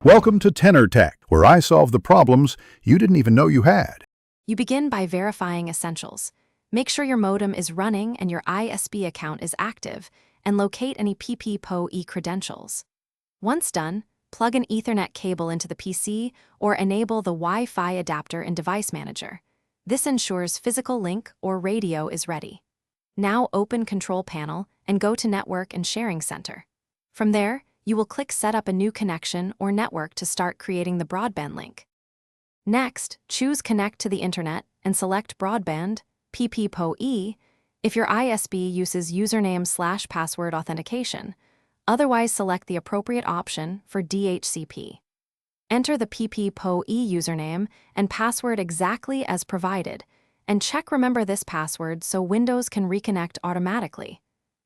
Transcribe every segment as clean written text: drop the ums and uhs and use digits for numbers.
Welcome to Tenor Tech, where I solve the problems you didn't even know you had. You begin by verifying essentials. Make sure your modem is running and your ISP account is active, and locate any PPPoE credentials. Once done, plug an Ethernet cable into the PC or enable the Wi-Fi adapter in Device Manager. This ensures physical link or radio is ready. Now open Control Panel and go to Network and Sharing Center. From there, you will click Set up a new connection or network to start creating the broadband link. Next, choose Connect to the Internet and select Broadband, PPPoE, if your ISP uses username/password authentication. Otherwise, select the appropriate option for DHCP. Enter the PPPoE username and password exactly as provided, and check Remember This password so Windows can reconnect automatically.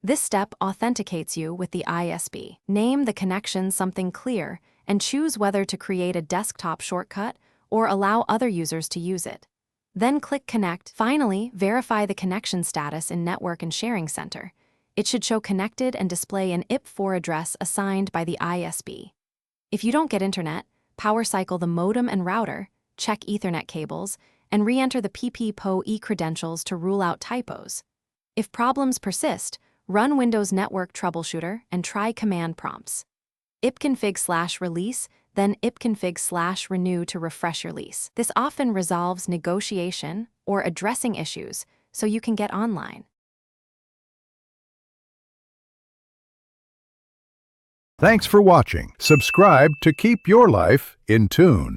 This step authenticates you with the ISP. Name the connection something clear and choose whether to create a desktop shortcut or allow other users to use it. Then click Connect. Finally, verify the connection status in Network and Sharing Center. It should show connected and display an IP4 address assigned by the ISP. If you don't get internet, power cycle the modem and router, check Ethernet cables, and re-enter the PPPoE credentials to rule out typos. If problems persist, run Windows Network Troubleshooter and try command prompts. ipconfig/release, then ipconfig/renew to refresh your lease. This often resolves negotiation or addressing issues so you can get online. Thanks for watching. Subscribe to keep your life in tune.